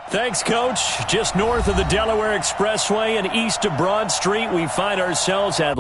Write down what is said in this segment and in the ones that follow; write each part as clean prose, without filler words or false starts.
Thanks, Coach. Just north of the Delaware Expressway and east of Broad Street, we find ourselves at...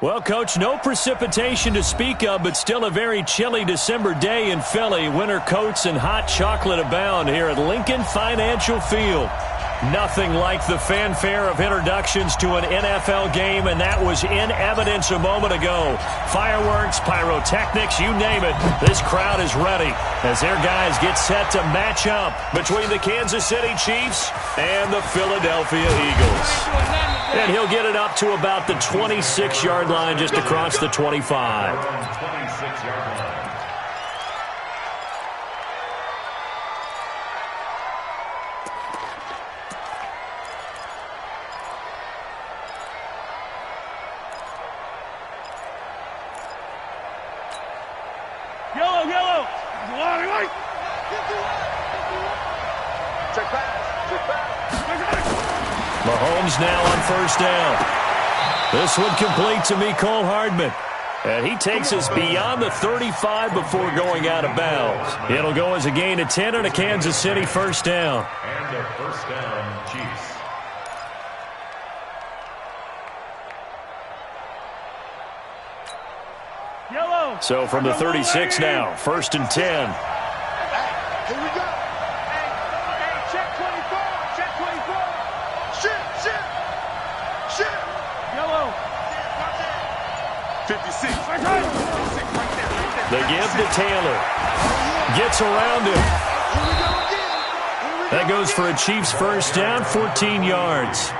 Well, Coach, no precipitation to speak of, but still a very chilly December day in Philly. Winter coats and hot chocolate abound here at Lincoln Financial Field. Nothing like the fanfare of introductions to an NFL game, and that was in evidence a moment ago. Fireworks, pyrotechnics, you name it. This crowd is ready as their guys get set to match up between the Kansas City Chiefs and the Philadelphia Eagles. And he'll get it up to about the 26-yard line, just across the 25. Yellow. Check back. Mahomes now on first down. This one complete to Mecole Hardman. And he takes us beyond the 35 before going out of bounds. It'll go as a gain of 10 and a Kansas City first down. And a first down, Chiefs. Yellow. So from the 36 now, first and 10. Here we go. Hey, check 24. Check 24. Shit. Yellow. 56. The give to Taylor. Gets around him. That goes for a Chiefs first down, 14 yards.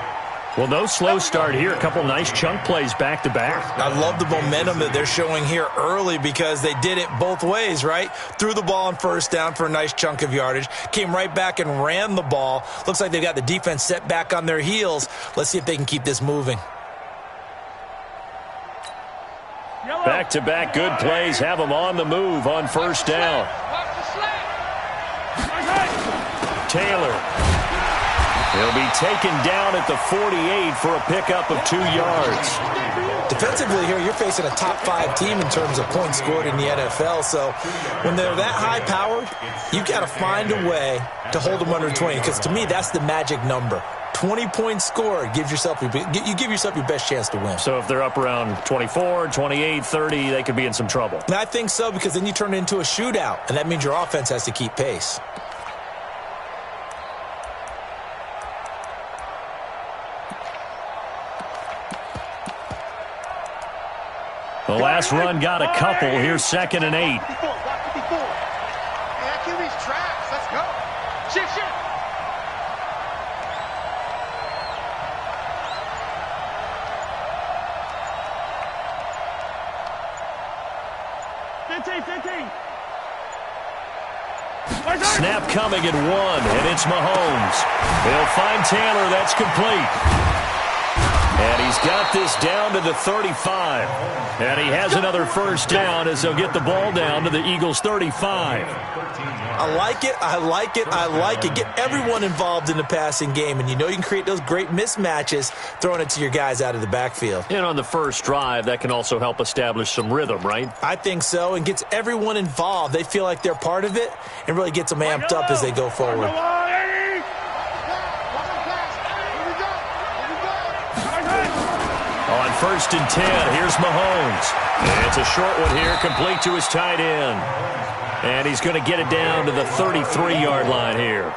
Well, no slow start here. A couple nice chunk plays back-to-back. I love the momentum that they're showing here early because they did it both ways, right? Threw the ball on first down for a nice chunk of yardage. Came right back and ran the ball. Looks like they've got the defense set back on their heels. Let's see if they can keep this moving. Back-to-back good plays have them on the move on first down. Taylor. He'll be taken down at the 48 for a pickup of 2 yards. Defensively here, you're facing a top-5 team in terms of points scored in the NFL. So when they're that high-powered, you've got to find a way to hold them under 20. Because to me, that's the magic number. 20 points scored, you give yourself your best chance to win. So if they're up around 24, 28, 30, they could be in some trouble. And I think so, because then you turn it into a shootout, and that means your offense has to keep pace. The last run got a couple. Here's 2nd and 8. Hey, I can reach tracks. Let's go. Shit. 15. Snap coming at 1, and it's Mahomes. He'll find Taylor. That's complete. And he's got this down to the 35. And he has another first down as they'll get the ball down to the Eagles' 35. I like it. I like it. I like it. Get everyone involved in the passing game. And you know you can create those great mismatches throwing it to your guys out of the backfield. And on the first drive, that can also help establish some rhythm, right? I think so, and gets everyone involved. They feel like they're part of it and really gets them amped up as they go forward. On 1st and 10, here's Mahomes. And it's a short one here, complete to his tight end. And he's going to get it down to the 33-yard line here.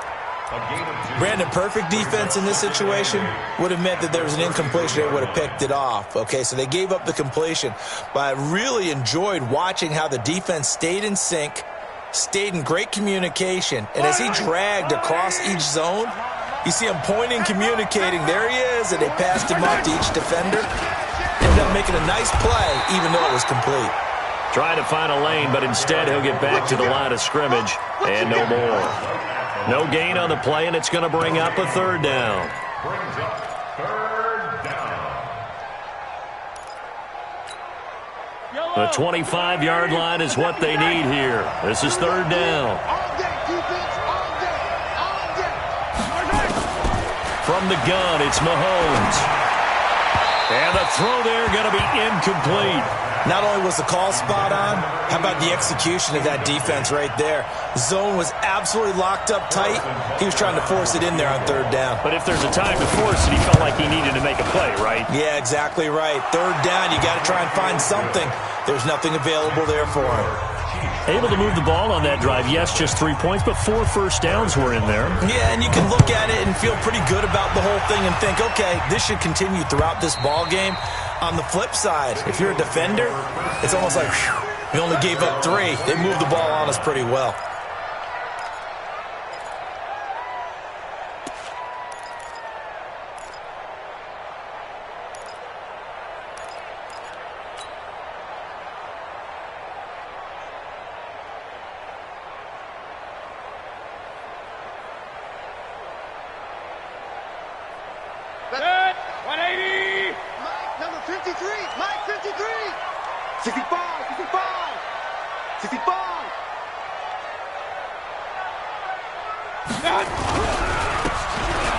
Brandon, perfect defense in this situation would have meant that there was an incompletion. They would have picked it off. Okay, so they gave up the completion. But I really enjoyed watching how the defense stayed in sync, stayed in great communication. And as he dragged across each zone, you see him pointing, communicating. There he is, and they passed him up to each defender. Ended up making a nice play, even though it was complete. Trying to find a lane, but instead he'll get back to the line of scrimmage, and no more. No gain on the play, and it's going to bring up a 3rd down. Brings up 3rd down. The 25-yard line is what they need here. This is 3rd down. From the gun, it's Mahomes. And the throw there going to be incomplete. Not only was the call spot on, how about the execution of that defense right there? Zone was absolutely locked up tight. He was trying to force it in there on 3rd down. But if there's a time to force it, he felt like he needed to make a play, right? Yeah, exactly right. 3rd down, you got to try and find something. There's nothing available there for him. Able to move the ball on that drive. Yes, just 3 points, but 4 first downs were in there. Yeah, and you can look at it and feel pretty good about the whole thing and think, okay, this should continue throughout this ball game. On the flip side, if you're a defender, it's almost like, whew, we only gave up 3. They moved the ball on us pretty well.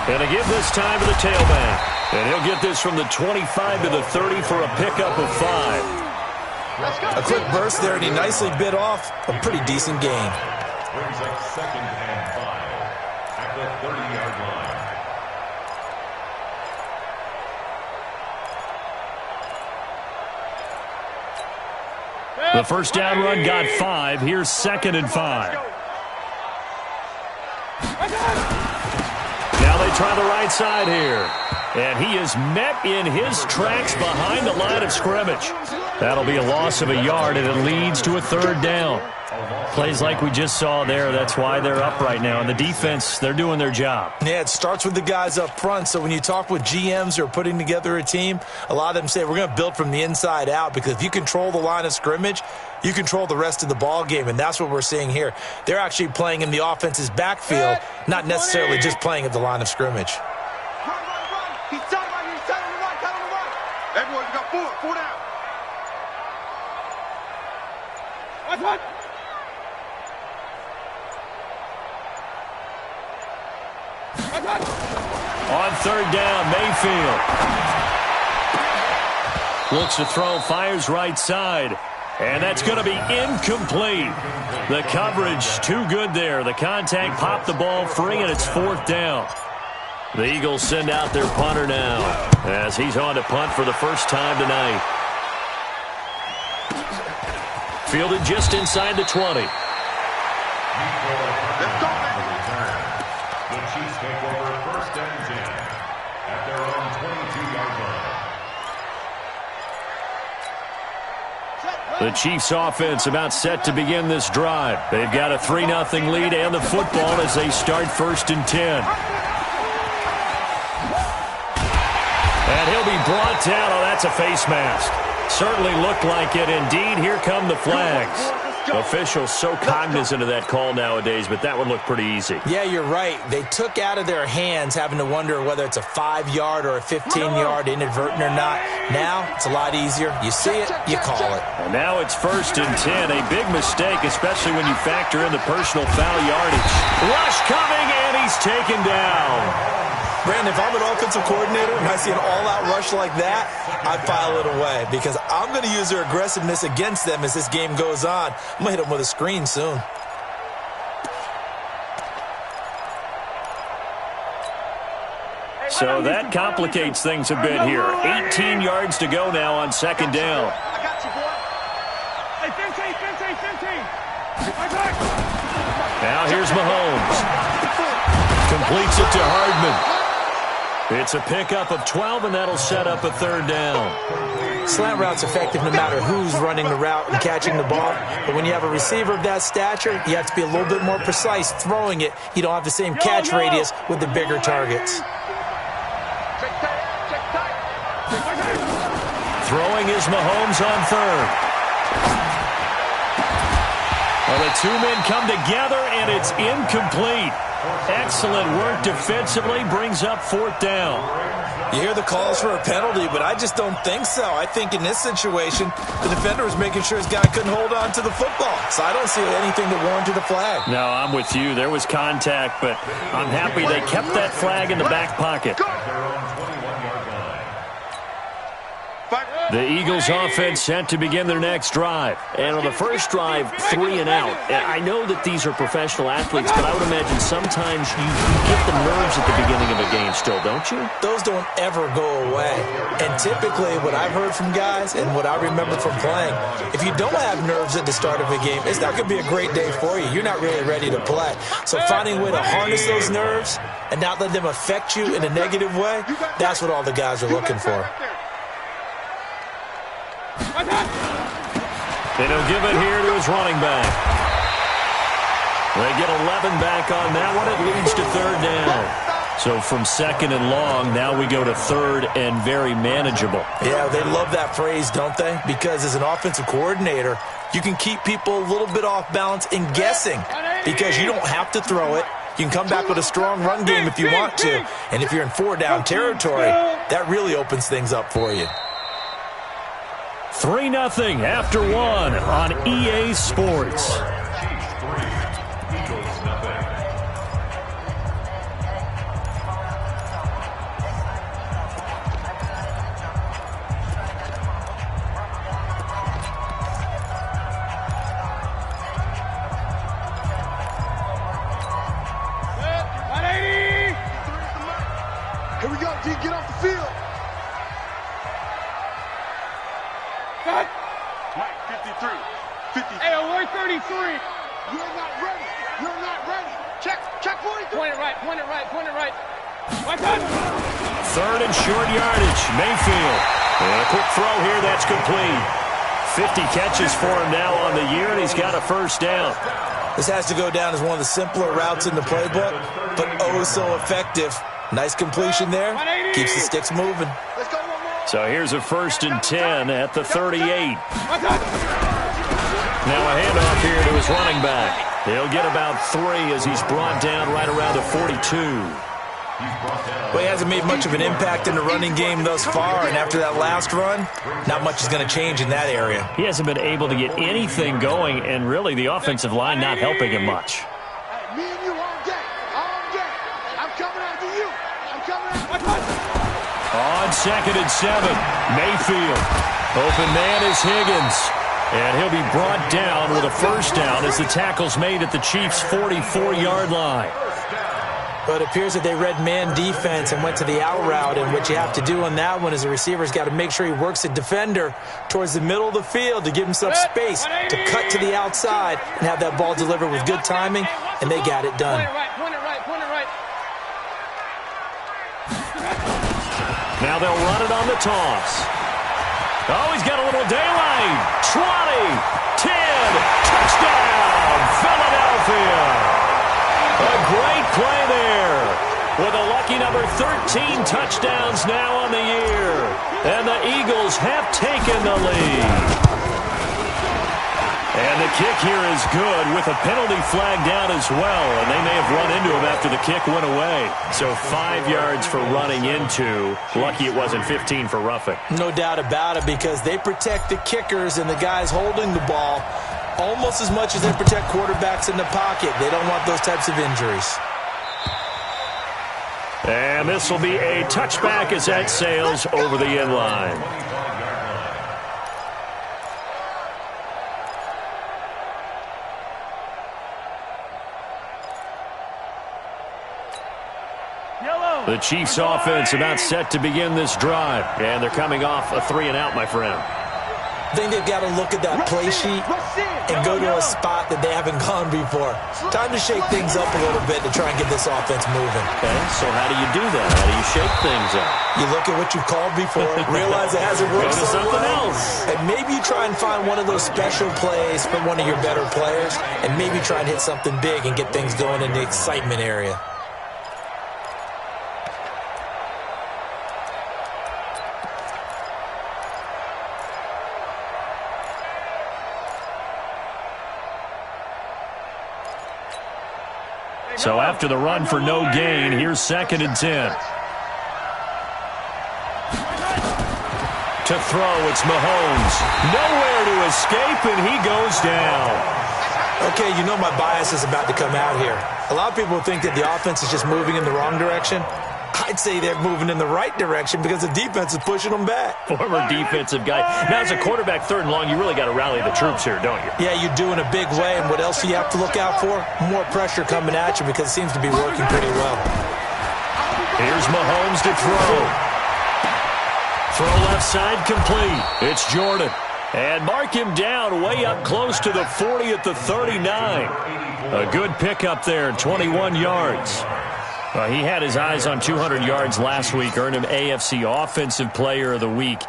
And a give this time to the tailback. And he'll get this from the 25 to the 30 for a pickup of 5. A quick burst there, and he nicely bit off a pretty decent gain. Brings up 2nd and 5 at the 30-yard line. The first down run got 5. Here's 2nd and 5. Now they try the right side here. And he is met in his tracks behind the line of scrimmage. That'll be a loss of a yard, and it leads to a 3rd down. Plays like we just saw there, that's why they're up right now. And the defense, they're doing their job. Yeah, it starts with the guys up front. So when you talk with GMs who are putting together a team, a lot of them say we're going to build from the inside out, because if you control the line of scrimmage, you control the rest of the ball game, and that's what we're seeing here. They're actually playing in the offense's backfield, not necessarily just playing at the line of scrimmage. He's tight right here. He's tight on the right. Tight on the right. Everyone, you got 4 down. What? On 3rd down, Mayfield looks to throw, fires right side, and that's going to be incomplete. The coverage too good there. The contact popped the ball free, and it's 4th down. The Eagles send out their punter now as he's on to punt for the first time tonight. Fielded just inside the 20. Let's go, man. The Chiefs take over 1st and 10 at their own 22-yard line. The Chiefs offense about set to begin this drive. They've got a 3-0 lead and the football as they start 1st and 10. And he'll be brought down. Oh, that's a face mask. Certainly looked like it. Indeed, here come the flags. Officials so cognizant of that call nowadays, but that would look pretty easy. Yeah, you're right. They took out of their hands having to wonder whether it's a 5-yard or a 15-yard inadvertent or not. Now, it's a lot easier. You see it, you call it. And now it's 1st and 10. A big mistake, especially when you factor in the personal foul yardage. Rush coming, and he's taken down. Brandon, if I'm an offensive coordinator and I see an all-out rush like that, I file it away because I'm going to use their aggressiveness against them as this game goes on. I'm going to hit them with a screen soon. So that complicates things a bit here. 18 yards to go now on 2nd down. I got you, boy. Hey, 15. Now here's Mahomes. Completes it to Hardman. It's a pickup of 12, and that'll set up a 3rd down. Slant route's effective no matter who's running the route and catching the ball. But when you have a receiver of that stature, you have to be a little bit more precise throwing it. You don't have the same catch radius with the bigger targets. Throwing is Mahomes on 3rd. Well, the two men come together, and it's incomplete. Excellent work defensively, brings up 4th down. You hear the calls for a penalty, but I just don't think so. I think in this situation, the defender was making sure his guy couldn't hold on to the football. So I don't see anything that warranted a flag. No, I'm with you. There was contact, but I'm happy they kept that flag in the back pocket. The Eagles offense set to begin their next drive. And on the first drive, 3 and out. I know that these are professional athletes, but I would imagine sometimes you get the nerves at the beginning of a game still, don't you? Those don't ever go away. And typically what I've heard from guys and what I remember from playing, if you don't have nerves at the start of a game, it's not going to be a great day for you. You're not really ready to play. So finding a way to harness those nerves and not let them affect you in a negative way, that's what all the guys are looking for. And he'll give it here to his running back. They get 11 back on that one. It leads to 3rd down. So from 2nd and long, now we go to 3rd and very manageable. Yeah, they love that phrase, don't they? Because as an offensive coordinator, you can keep people a little bit off balance in guessing because you don't have to throw it. You can come back with a strong run game if you want to. And if you're in 4-down territory, that really opens things up for you. 3-0 after 1 on EA Sports. Here we go, D. Get off the field. Cut. Mike, 53. 50. Hey, alert 33. You're not ready. You're not ready. Check 43. Point it right. Right cut. 3rd and short yardage. Mayfield. And a quick throw here. That's complete. 50 catches for him now on the year, and he's got a 1st down. This has to go down as one of the simpler routes in the playbook, but oh so effective. Nice completion there. Keeps the sticks moving. Let's go one more. So here's a 1st and 10 at the 38. Now a handoff here to his running back. He'll get about 3 as he's brought down right around the 42. Well, he hasn't made much of an impact in the running game thus far, and after that last run, not much is going to change in that area. He hasn't been able to get anything going, and really the offensive line not helping him much. Hey, me and you all day. All day. I'm coming after you. I'm coming after you. On 2nd and 7, Mayfield. Open man is Higgins. And he'll be brought down with a 1st down as the tackle's made at the Chiefs' 44-yard line. But it appears that they read man defense and went to the out route, and what you have to do on that one is the receiver's got to make sure he works the defender towards the middle of the field to give himself space to cut to the outside and have that ball delivered with good timing, and they got it done. Now they'll run it on the toss. Oh, he's got a little daylight. 20, 10, touchdown, Philadelphia. A great play there with a lucky number 13 touchdowns now on the year. And the Eagles have taken the lead. And the kick here is good with a penalty flag down as well. And they may have run into him after the kick went away. So 5 yards for running into. Lucky it wasn't 15 for roughing. No doubt about it, because they protect the kickers and the guys holding the ball almost as much as they protect quarterbacks in the pocket. They don't want those types of injuries. And this will be a touchback as that sails over the end line. The Chiefs offense about set to begin this drive. And they're coming off a 3-and-out, my friend. I think they've got to look at that play sheet and go to a spot that they haven't gone before. Time to shake things up a little bit to try and get this offense moving. Okay, so how do you do that? How do you shake things up? You look at what you've called before, realize it hasn't worked Go to so something well, else. and maybe you try and find one of those special plays for one of your better players, and maybe try and hit something big and get things going in the excitement area. So after the run for no gain, here's 2nd and 10. To throw, it's Mahomes. Nowhere to escape, and he goes down. Okay, you know my bias is about to come out here. A lot of people think that the offense is just moving in the wrong direction. I'd say they're moving in the right direction because the defense is pushing them back. Former defensive guy. Now, as a quarterback, 3rd and long, you really got to rally the troops here, don't you? Yeah, you do in a big way. And what else do you have to look out for? More pressure coming at you because it seems to be working pretty well. Here's Mahomes to throw. Throw left side complete. It's Jordan. And mark him down way up close to the 40 at the 39. A good pickup there, 21 yards. He had his eyes on 200 yards last week, earned him AFC Offensive Player of the Week,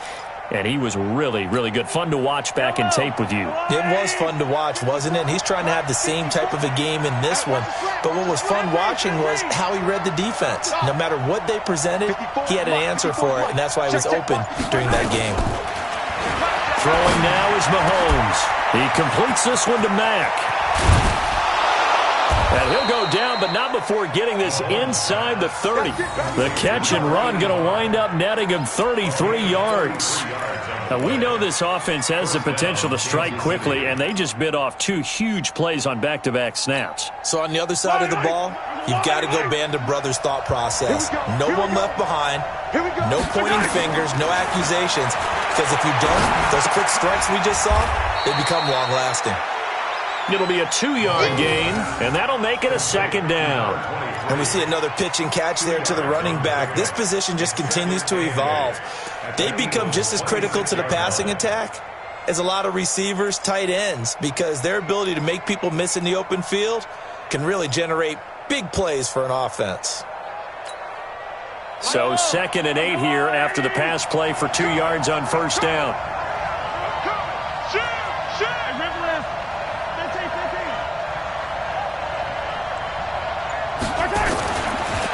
and he was really, really good. Fun to watch back in tape with you. It was fun to watch, wasn't it? And he's trying to have the same type of a game in this one, but what was fun watching was how he read the defense. No matter what they presented, he had an answer for it, and that's why he was open during that game. Throwing now is Mahomes. He completes this one to Mack. And he'll go down, but not before getting this inside the 30. The catch and run going to wind up netting him 33 yards. Now, we know this offense has the potential to strike quickly, and they just bit off 2 huge plays on back-to-back snaps. So on the other side of the ball, you've got to go Band of Brothers thought process. No one left behind, no pointing fingers, no accusations, because if you don't, those quick strikes we just saw, they become long-lasting. It'll be a 2-yard gain, and that'll make it a 2nd down. And we see another pitch and catch there to the running back. This position just continues to evolve. They become just as critical to the passing attack as a lot of receivers, tight ends, because their ability to make people miss in the open field can really generate big plays for an offense. So 2nd and 8 here after the pass play for 2 yards on 1st down.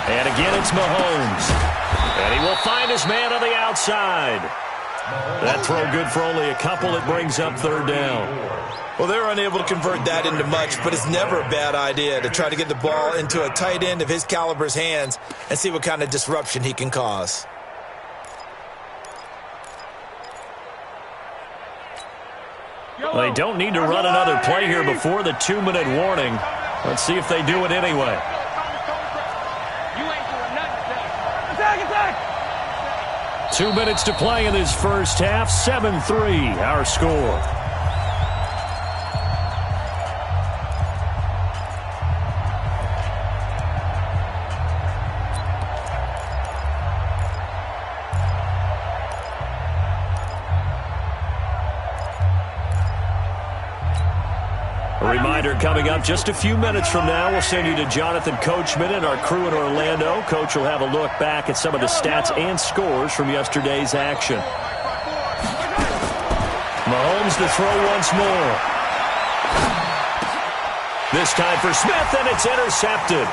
And again, it's Mahomes. And he will find his man on the outside. That throw good for only a couple. It brings up 3rd down. Well, they're unable to convert that into much, but it's never a bad idea to try to get the ball into a tight end of his caliber's hands and see what kind of disruption he can cause. Well, they don't need to run another play here before the 2-minute warning. Let's see if they do it anyway. 2 minutes to play in this first half. 7-3, our score. A reminder coming up just a few minutes from now, we'll send you to Jonathan Coachman and our crew in Orlando. Coach will have a look back at some of the stats and scores from yesterday's action. Mahomes to throw once more. This time for Smith, and it's intercepted.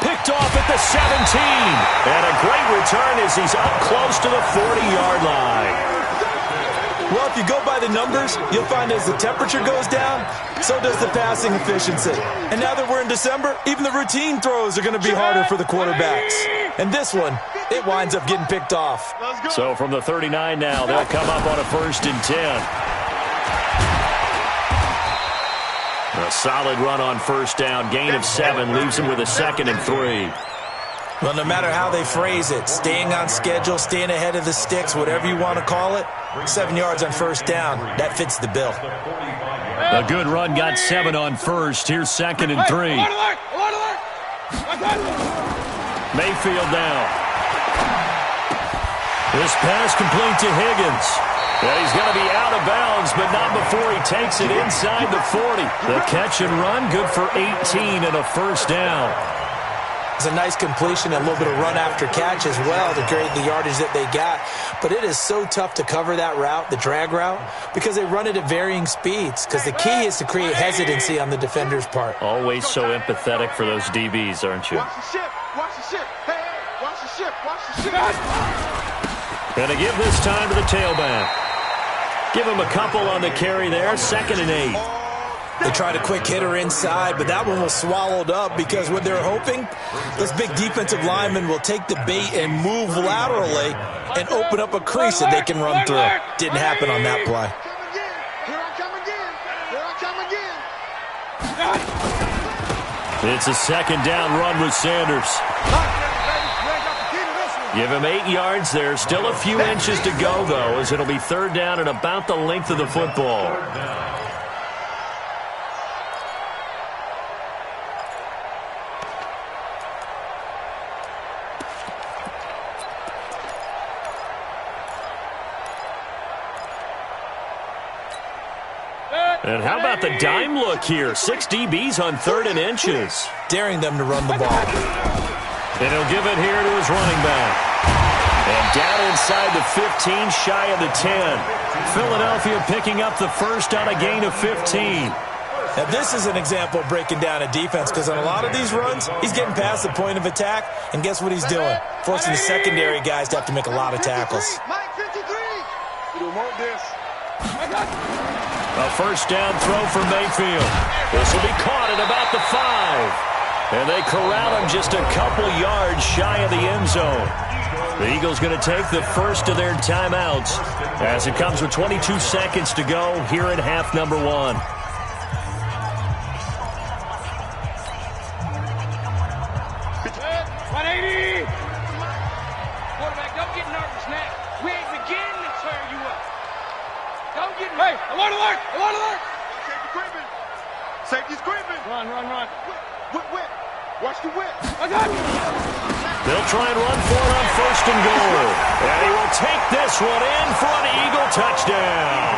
Picked off at the 17. And a great return as he's up close to the 40-yard line. Well, if you go by the numbers, you'll find as the temperature goes down, so does the passing efficiency. And now that we're in December, even the routine throws are going to be harder for the quarterbacks. And this one, it winds up getting picked off. So from the 39 now, they'll come up on a 1st and 10. A solid run on 1st down. Gain of 7 leaves them with a 2nd and 3. Well, no matter how they phrase it, staying on schedule, staying ahead of the sticks, whatever you want to call it, 7 yards on 1st down, that fits the bill. A good run got 7 on 1st. Here's 2nd and 3. Mayfield now. This pass complete to Higgins. Yeah, he's going to be out of bounds, but not before he takes it inside the 40. The catch and run, good for 18 and a 1st down. It's a nice completion and a little bit of run after catch as well to create the yardage that they got. But it is so tough to cover that route, the drag route, because they run it at varying speeds. Because the key is to create hesitancy on the defender's part. Always so empathetic for those DBs, aren't you? Watch the ship. Watch the ship. Hey, watch the ship. Watch the ship. Going to give this time to the tailback. Give him a couple on the carry there. 2nd and 8. They tried a quick hitter inside, but that one was swallowed up because what they're hoping, those big defensive linemen will take the bait and move laterally and open up a crease that they can run through. Didn't happen on that play. Here I come again. Here I come again. It's a 2nd down run with Sanders. Give him 8 yards there. Still a few inches to go, though, as it'll be 3rd down and about the length of the football. And how about the dime look here? 6 DBs on 3rd and inches. Daring them to run the ball. And he'll give it here to his running back. And down inside the 15, shy of the 10. Philadelphia picking up the 1st on a gain of 15. Now, this is an example of breaking down a defense because on a lot of these runs, he's getting past the point of attack, and guess what he's doing? Forcing the secondary guys to have to make a lot of tackles. Mike 53. You don't want this. A 1st down throw for Mayfield. This will be caught at about the 5. And they corral him just a couple yards shy of the end zone. The Eagles going to take the 1st of their timeouts as it comes with 22 seconds to go here in half number 1. 180. Quarterback, don't get nervous now. We ain't beginning to tear you up. Don't get nervous. Hey, alert, alert, alert, alert. Safety creeping. Safety's creeping. Run, run, run. Whip, whip. Watch the whip. They'll try and run for it on 1st and goal. And he will take this one in for an Eagle touchdown.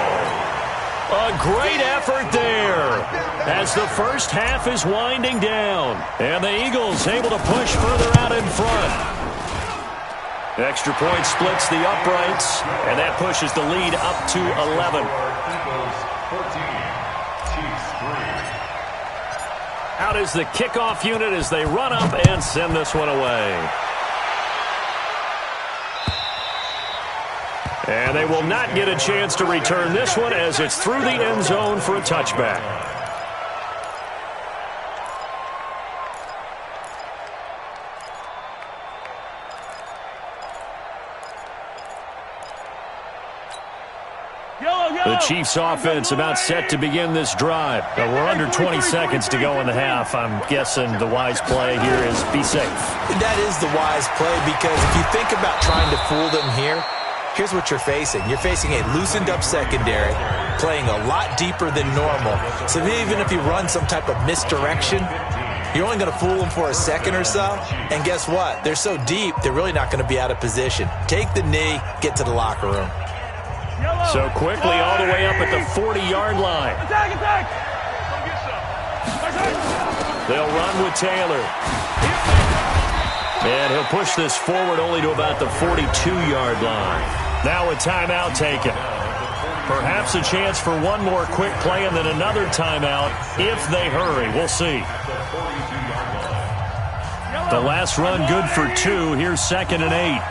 A great effort there as the 1st half is winding down. And the Eagles able to push further out in front. Extra point splits the uprights, and that pushes the lead up to 11. Eagles 14, Chiefs 3. Out is the kickoff unit as they run up and send this one away. And they will not get a chance to return this one as it's through the end zone for a touchback. The Chiefs offense about set to begin this drive. We're under 20 seconds to go in the half. I'm guessing the wise play here is be safe. That is the wise play because if you think about trying to fool them here, here's what you're facing. You're facing a loosened up secondary, playing a lot deeper than normal. So even if you run some type of misdirection, you're only going to fool them for a second or so. And guess what? They're so deep, they're really not going to be out of position. Take the knee, get to the locker room. So quickly all the way up at the 40-yard line. Attack, attack. They'll run with Taylor. And he'll push this forward only to about the 42-yard line. Now a timeout taken. Perhaps a chance for one more quick play and then another timeout if they hurry. We'll see. The last run good for 2. Here's 2nd and 8.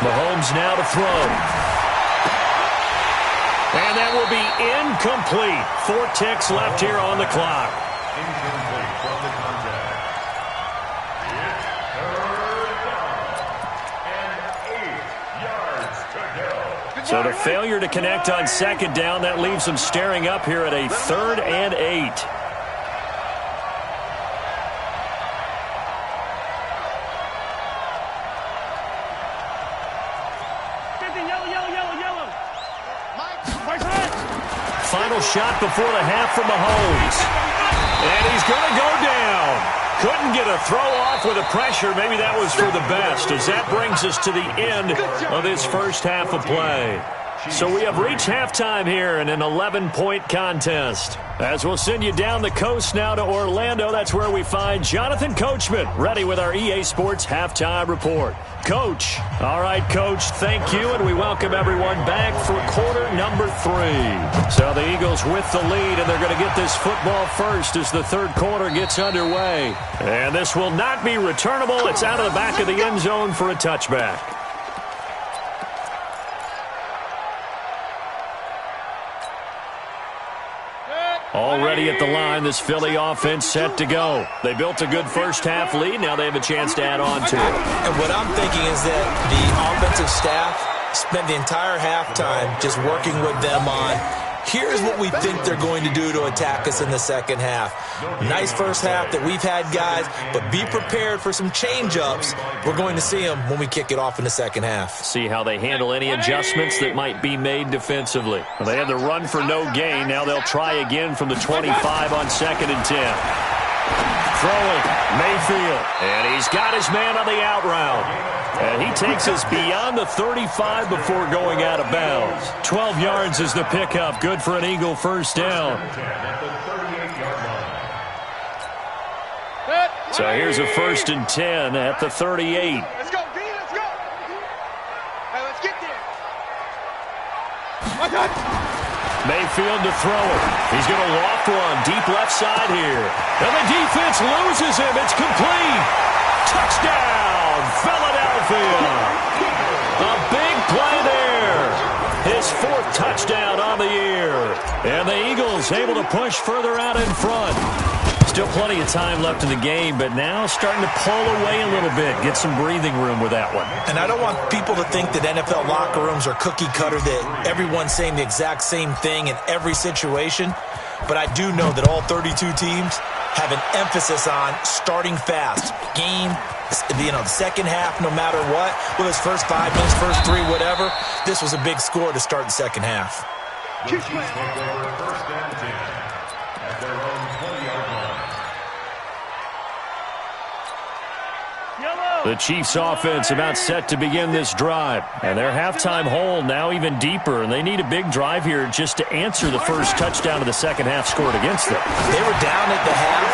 Mahomes now to throw. And that will be incomplete. 4 ticks left here on the clock. Incomplete from the contact. It's third down. And 8 yards to go. So the failure to connect on second down, that leaves them staring up here at a 3rd and 8. Final shot before the half from Mahomes. And he's going to go down. Couldn't get a throw off with the pressure. Maybe that was for the best, as that brings us to the end of this first half of play. So we have reached halftime here in an 11-point contest. As we'll send you down the coast now to Orlando, that's where we find Jonathan Coachman, ready with our EA Sports Halftime Report. Coach. All right, Coach, thank you, and we welcome everyone back for quarter number 3. So the Eagles with the lead, and they're going to get this football first as the third quarter gets underway. And this will not be returnable. It's out of the back of the end zone for a touchback. Already at the line, this Philly offense set to go. They built a good first half lead. Now they have a chance to add on to it. And what I'm thinking is that the offensive staff spent the entire halftime just working with them on, here's what we think they're going to do to attack us in the second half. Nice first half that we've had, guys, but be prepared for some change-ups. We're going to see them when we kick it off in the second half. See how they handle any adjustments that might be made defensively. Well, they had the run for no gain. Now they'll try again from the 25 on 2nd and 10. Throwing, Mayfield, and he's got his man on the out route. And he takes us beyond the 35 before going out of bounds. 12 yards is the pickup. Good for an Eagle first down. So here's a 1st and 10 at the 38. Let's go, D, let's go. Hey, let's get there. Mayfield to throw it. He's going to loft one deep left side here. And the defense loses him. It's complete. Touchdown, Philadelphia. A big play there. His 4th touchdown on the year. And the Eagles able to push further out in front. Still plenty of time left in the game, but now starting to pull away a little bit. Get some breathing room with that one. And I don't want people to think that NFL locker rooms are cookie cutter, that everyone's saying the exact same thing in every situation. But I do know that all 32 teams have an emphasis on starting fast. Game, the second half, no matter what, whether it's first 5 minutes, first 3, whatever, this was a big score to start the second half. The Chiefs take over 1st and 10 at their own 20-yard line. The Chiefs offense about set to begin this drive. And their halftime hole now even deeper. And they need a big drive here just to answer the first touchdown of the second half scored against them. They were down at the half.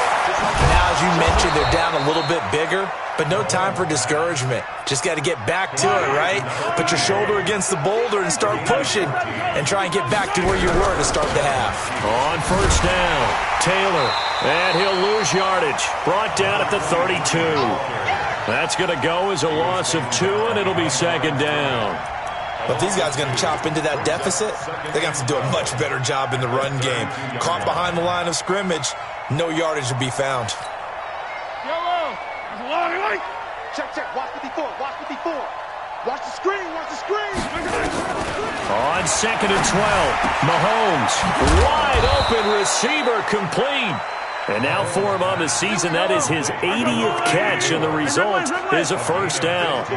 Now, as you mentioned, they're down a little bit bigger. But no time for discouragement. Just got to get back to it, right? Put your shoulder against the boulder and start pushing. And try and get back to where you were to start the half. On first down, Taylor. And he'll lose yardage. Brought down at the 32. That's going to go as a loss of 2, and it'll be 2nd down. But these guys are going to chop into that deficit. They're going to have to do a much better job in the run game. Caught behind the line of scrimmage, no yardage to be found. Yellow. There's a lot of light. Check, check. Watch 54. Watch 54. Watch the screen. Watch the screen. On 2nd and 12, Mahomes. Wide open receiver complete. And now for him on the season, that is his 80th catch, and the result is a first down.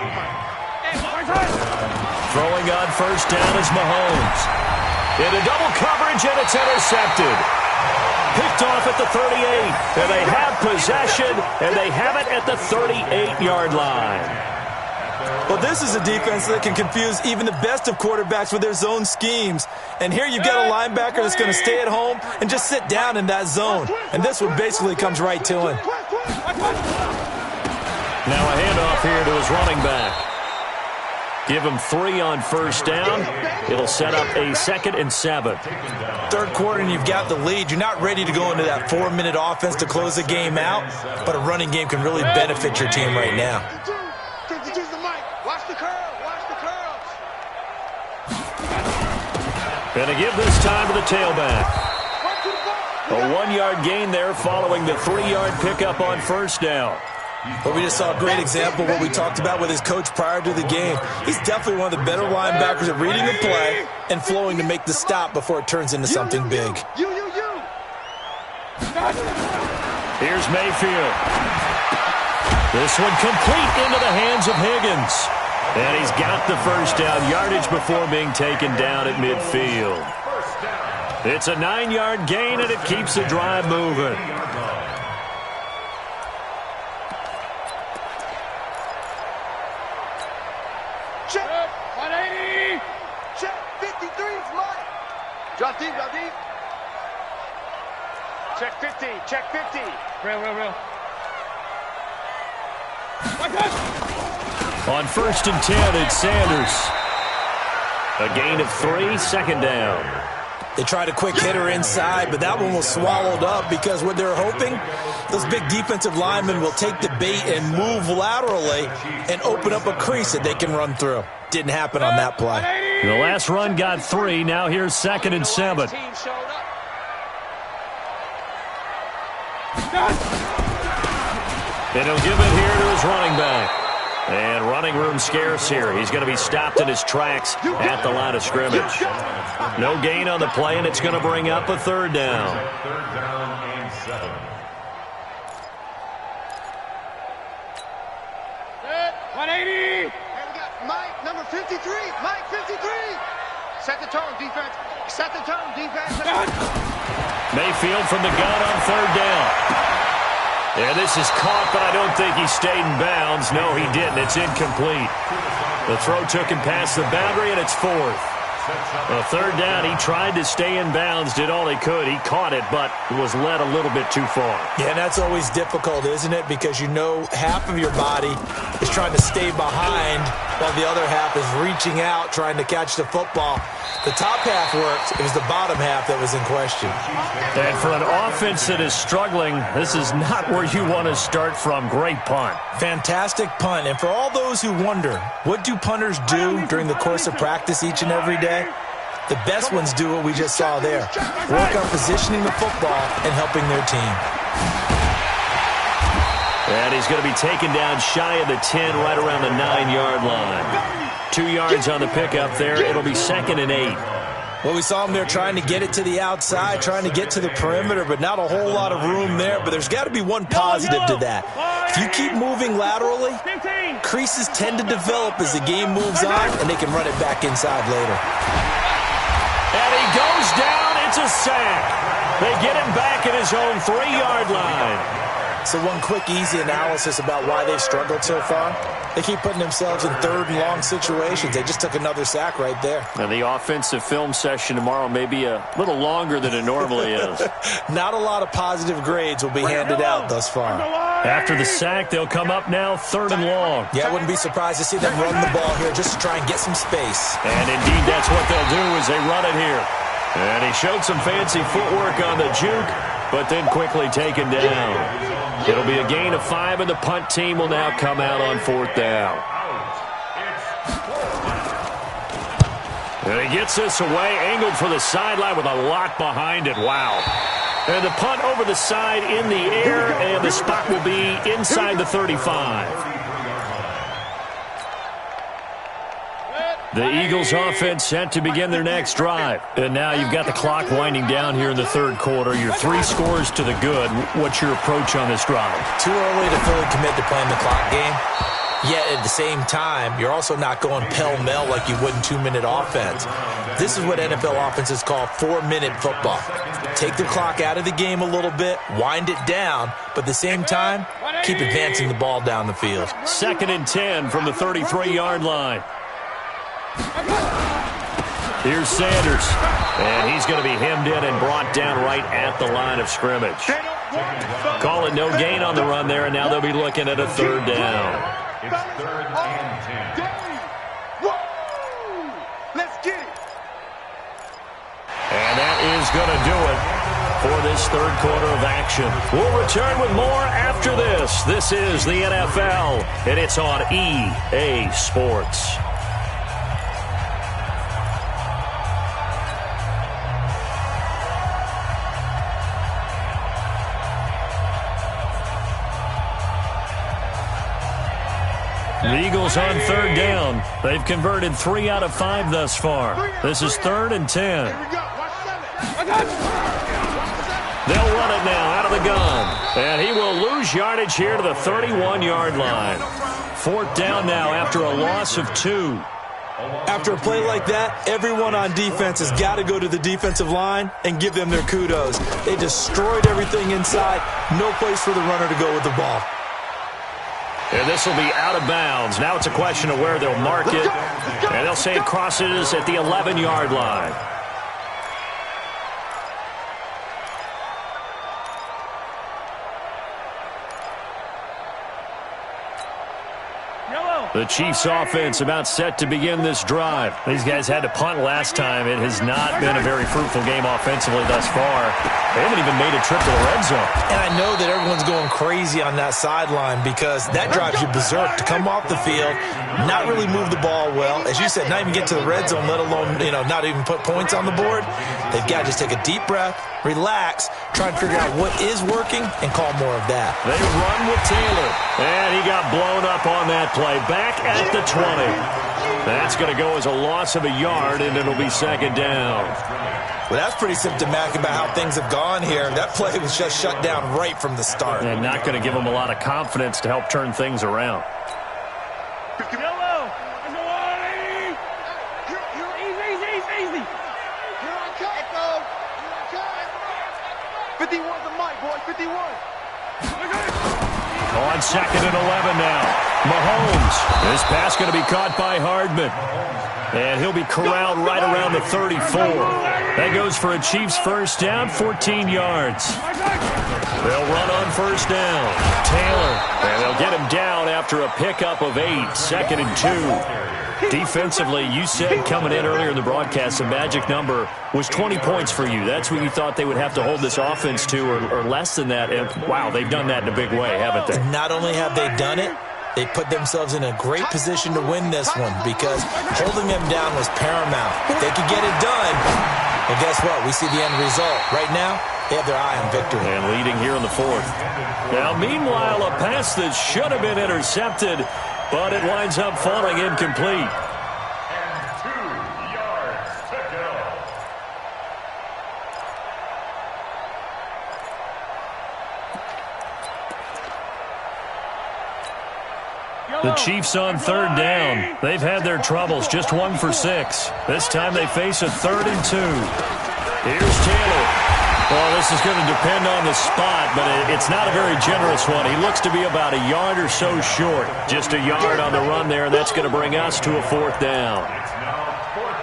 Throwing on first down is Mahomes. Into double coverage, and it's intercepted. Picked off at the 38, and they have possession, and they have it at the 38-yard line. Well, this is a defense that can confuse even the best of quarterbacks with their zone schemes. And here you've got a linebacker that's going to stay at home and just sit down in that zone. And this one basically comes right to him. Now a handoff here to his running back. Give him 3 on first down. It'll set up a 2nd and 7. Third quarter and you've got the lead. You're not ready to go into that 4-minute offense to close the game out. But a running game can really benefit your team right now. Watch the curve. Watch the curve. Going to give this time to the tailback. A 1-yard gain there following the 3-yard pickup on first down. But we just saw a great example of what we talked about with his coach prior to the game. He's definitely one of the better linebackers at reading the play and flowing to make the stop before it turns into something big. Here's Mayfield. This one complete into the hands of Higgins. And he's got the first down yardage before being taken down at midfield. It's a 9-yard gain, and it keeps the drive moving. Check 180. Check 53. Mike. Drop deep, drop deep. Check 50. Check 50. Real. On first and 10, it's Sanders. A gain of 3, second down. They tried a quick hitter inside, but that one was swallowed up because what they're hoping, those big defensive linemen will take the bait and move laterally and open up a crease that they can run through. Didn't happen on that play. The last run got 3. Now here's second and 7. And he'll give it here to his running back. And running room scarce here. He's going to be stopped in his tracks at the line of scrimmage. No gain on the play, and it's going to bring up a third down. Third down and 7. Set 180. Here we got Mike, number 53. Mike, 53. Set the tone, defense. Set the tone, defense. Mayfield from the gun on third down. Yeah, this is caught, but I don't think he stayed in bounds. No, he didn't. It's incomplete. The throw took him past the boundary, and it's fourth. A third down, he tried to stay in bounds, did all he could. He caught it, but was led a little bit too far. Yeah, and that's always difficult, isn't it? Because you know half of your body is trying to stay behind while the other half is reaching out, trying to catch the football. The top half worked. It was the bottom half that was in question. And for an offense that is struggling, this is not where you want to start from. Great punt. Fantastic punt. And for all those who wonder, what do punters do during the course of practice each and every day? The best ones do what we just saw there. Work on positioning the football and helping their team. And he's going to be taken down shy of the 10, right around the 9-yard line. 2 yards on the pickup there. It'll be second and 8. Well, we saw him there trying to get it to the outside, trying to get to the perimeter, but not a whole lot of room there. But there's got to be one positive to that. If you keep moving laterally, creases tend to develop as the game moves on, and they can run it back inside later. And he goes down. It's a sack. They get him back at his own 3-yard line. So one quick, easy analysis about why they've struggled so far. They keep putting themselves in third and long situations. They just took another sack right there. And the offensive film session tomorrow may be a little longer than it normally is. Not a lot of positive grades will be handed out thus far. After the sack, they'll come up now third and long. Yeah, I wouldn't be surprised to see them run the ball here just to try and get some space. And indeed, that's what they'll do as they run it here. And he showed some fancy footwork on the juke, but then quickly taken down. It'll be a gain of 5, and the punt team will now come out on fourth down. And he gets this away, angled for the sideline with a lot behind it. Wow. And the punt over the side in the air, and the spot will be inside the 35. The Eagles offense set to begin their next drive. And now you've got the clock winding down here in the third quarter. You're 3 scores to the good. What's your approach on this drive? Too early to fully commit to playing the clock game. Yet at the same time, you're also not going pell-mell like you would in 2-minute offense. This is what NFL offenses call 4-minute football. Take the clock out of the game a little bit, wind it down, but at the same time, keep advancing the ball down the field. Second and 10 from the 33-yard line. Here's Sanders, and he's going to be hemmed in and brought down right at the line of scrimmage. Call it no gain on the run there, and now they'll be looking at a third down. It's third and 10. Let's get it. And that is going to do it for this third quarter of action. We'll return with more after this. This is the NFL, and it's on EA Sports. The Eagles on third down. They've converted 3 out of 5 thus far. This is 3rd and 10. They'll run it now out of the gun. And he will lose yardage here to the 31-yard line. 4th down now after a loss of 2. After a play like that, everyone on defense has got to go to the defensive line and give them their kudos. They destroyed everything inside. No place for the runner to go with the ball. And this will be out of bounds. Now it's a question of where they'll mark it. And they'll say it crosses at the 11-yard line. The Chiefs offense about set to begin this drive. These guys had to punt last time. It has not been a very fruitful game offensively thus far. They haven't even made a trip to the red zone. And I know that everyone's going crazy on that sideline because that drives you berserk to come off the field, not really move the ball well. As you said, not even get to the red zone, let alone, not even put points on the board. They've got to just take a deep breath, relax, try and figure out what is working, and call more of that. They run with Taylor. And he got blown up on that play. Back at the 20. That's going to go as a loss of a yard, and it'll be 2nd down. Well, that's pretty symptomatic about how things have gone here. That play was just shut down right from the start. And not going to give them a lot of confidence to help turn things around. Yellow. Easy. 51's the mic, boy. 51. On 2nd and 11 now. Mahomes. This pass going to be caught by Hardman. And he'll be corralled right around the 34. That goes for a Chiefs first down, 14 yards. They'll run on first down. Taylor. And they'll get him down after a pickup of 8. 2nd and 2. Defensively, you said coming in earlier in the broadcast, the magic number was 20 points for you. That's what you thought they would have to hold this offense to, or less than that. And, wow, they've done that in a big way, haven't they? Not only have they done it, they put themselves in a great position to win this one because holding them down was paramount. If they could get it done, well, guess what? We see the end result. Right now, they have their eye on victory. And leading here in the 4th. Now, meanwhile, a pass that should have been intercepted, but it winds up falling incomplete. And 2 yards to go. The Chiefs on 3rd down. They've had their troubles, just 1 for 6. This time they face a 3rd and 2. Here's Taylor. Well, this is going to depend on the spot, but it's not a very generous one. He looks to be about a yard or so short. Just a yard on the run there, and that's going to bring us to a 4th down. It's now 4th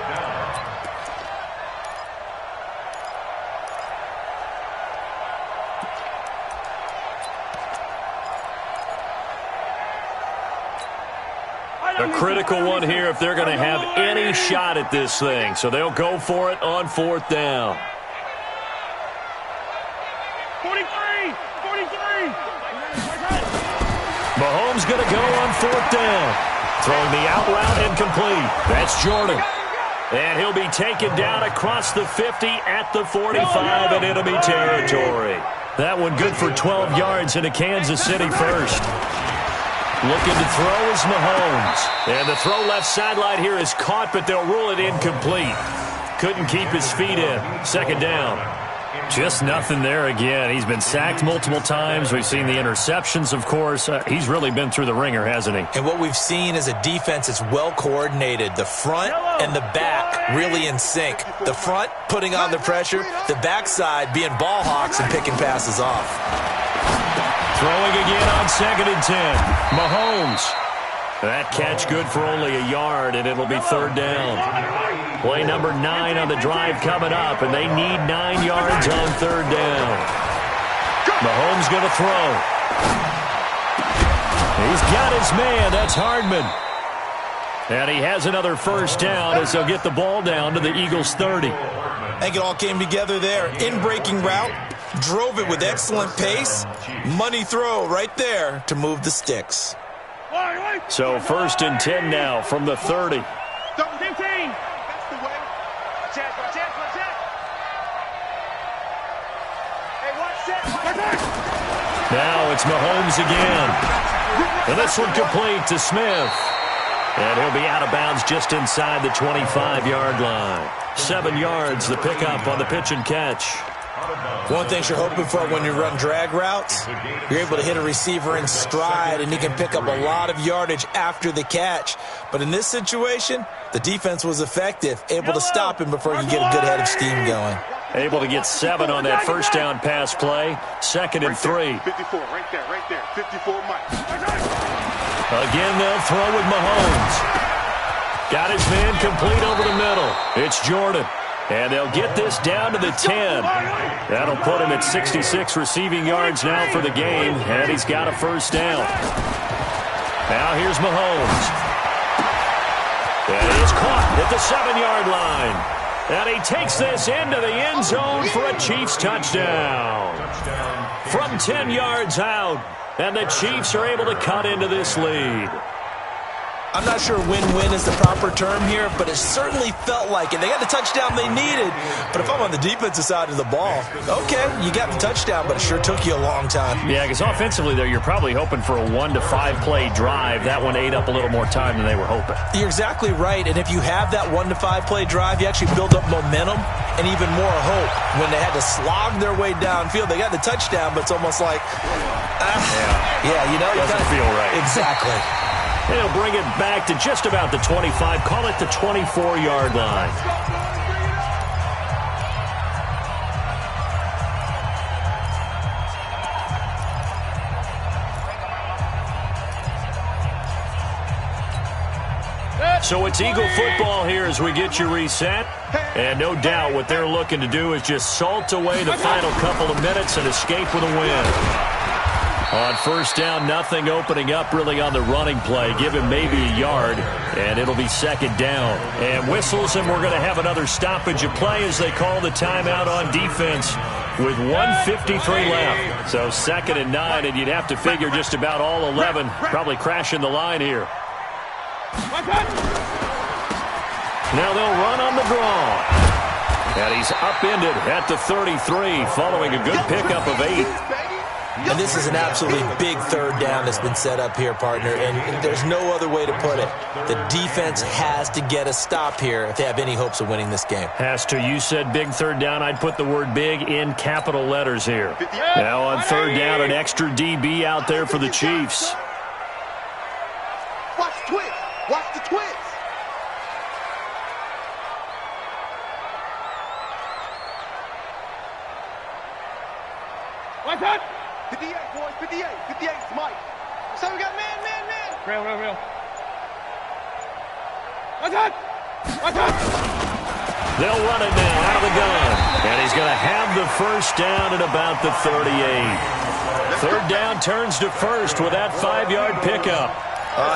down. A critical one here if they're going to have any shot at this thing. So they'll go for it on 4th down. 43. Mahomes going to go on 4th down. Throwing the out route incomplete. That's Jordan. And he'll be taken down across the 50 at the 45 in enemy territory. That one good for 12 yards into Kansas City first. Looking to throw is Mahomes. And the throw left sideline here is caught, but they'll rule it incomplete. Couldn't keep his feet in. 2nd down. Just nothing there again. He's been sacked multiple times. We've seen the interceptions, of course. He's really been through the ringer, hasn't he? And what we've seen is a defense that's well coordinated. The front and the back really in sync. The front putting on the pressure. The backside being ball hawks and picking passes off. Throwing again on 2nd and 10. Mahomes. That catch good for only a yard, and it'll be 3rd down. Play number 9 on the drive coming up, and they need 9 yards on 3rd down. Mahomes going to throw. He's got his man. That's Hardman. And he has another first down as they'll get the ball down to the Eagles' 30. I think it all came together there. In-breaking route. Drove it with excellent pace. Money throw right there to move the sticks. So 1st and 10 now from the 30. 15. That's the way. Check. Hey, watch that. Now it's Mahomes again. And this one complete to Smith. And he'll be out of bounds just inside the 25-yard line. 7 yards, the pickup on the pitch and catch. One thing you're hoping for when you run drag routes, you're able to hit a receiver in stride, and he can pick up a lot of yardage after the catch. But in this situation, the defense was effective, able to stop him before you get a good head of steam going. Able to get 7 on that first down pass play. 2nd and 3. 54, right there. 54, Mike. Again, they'll throw with Mahomes. Got his man complete over the middle. It's Jordan. And they'll get this down to the 10. That'll put him at 66 receiving yards now for the game. And he's got a first down. Now here's Mahomes. And he is caught at the 7-yard line. And he takes this into the end zone for a Chiefs touchdown. From 10 yards out. And the Chiefs are able to cut into this lead. I'm not sure win-win is the proper term here, but it certainly felt like it. They got the touchdown they needed, but if I'm on the defensive side of the ball, okay, you got the touchdown, but it sure took you a long time. Yeah, because offensively, there, you're probably hoping for a 1 to 5 play drive. That one ate up a little more time than they were hoping. You're exactly right, and if you have that 1 to 5 play drive, you actually build up momentum and even more hope. When they had to slog their way downfield, they got the touchdown, but it's almost like, you know, doesn't feel right. Exactly. And he'll bring it back to just about the 25. Call it the 24-yard line. So it's Eagle football here as we get you reset. And no doubt what they're looking to do is just salt away the final couple of minutes and escape with a win. On first down, nothing opening up really on the running play. Give him maybe a yard, and it'll be 2nd down. And whistles, and we're going to have another stoppage of play as they call the timeout on defense with 1:53 left. So 2nd and 9, and you'd have to figure just about all 11 probably crashing the line here. Now they'll run on the draw. And he's upended at the 33 following a good pickup of 8. And this is an absolutely big 3rd down that's been set up here, partner, and there's no other way to put it. The defense has to get a stop here if they have any hopes of winning this game. Has to. You said big 3rd down. I'd put the word big in capital letters here. Now on 3rd down, an extra DB out there for the Chiefs. Watch the twist. Watch the twist. Watch out. 58, boys, 58, 58, it's Mike. So we got man. Real. Watch out! They'll run it now out of the gun. And he's going to have the first down at about the 38. 3rd down turns to 1st with that 5-yard pickup.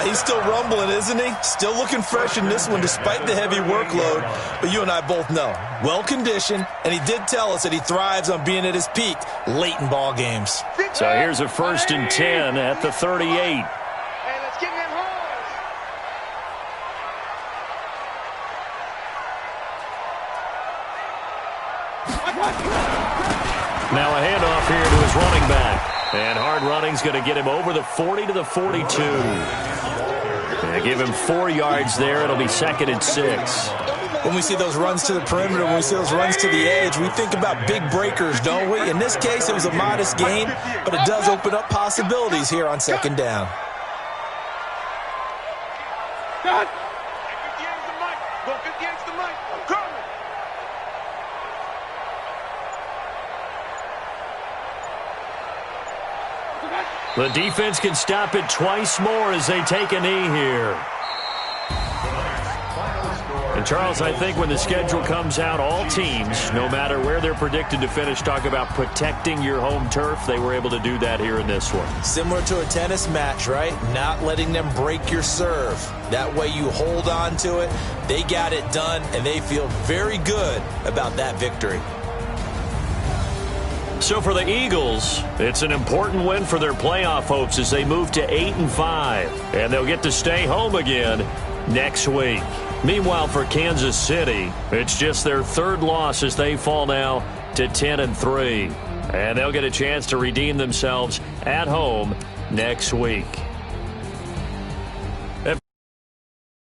He's still rumbling, isn't he? Still looking fresh in this one despite the heavy workload. But you and I both know, well-conditioned, and he did tell us that he thrives on being at his peak late in ball games. So here's a 1st and 10 at the 38. Hey, let's get them home. Now a handoff here to his running back. And hard running's going to get him over the 40 to the 42. And give him 4 yards there. It'll be 2nd and 6. When we see those runs to the perimeter, when we see those runs to the edge, we think about big breakers, don't we? In this case, it was a modest gain, but it does open up possibilities here on 2nd down. Cut. 58's the mic. Go 58's the mic. I'm coming. The defense can stop it twice more as they take a knee here. And, Charles, I think when the schedule comes out, all teams, no matter where they're predicted to finish, talk about protecting your home turf. They were able to do that here in this one. Similar to a tennis match, right? Not letting them break your serve. That way you hold on to it. They got it done, and they feel very good about that victory. So for the Eagles, it's an important win for their playoff hopes as they move to 8-5. And they'll get to stay home again next week. Meanwhile, for Kansas City, it's just their 3rd loss as they fall now to 10-3. And they'll get a chance to redeem themselves at home next week.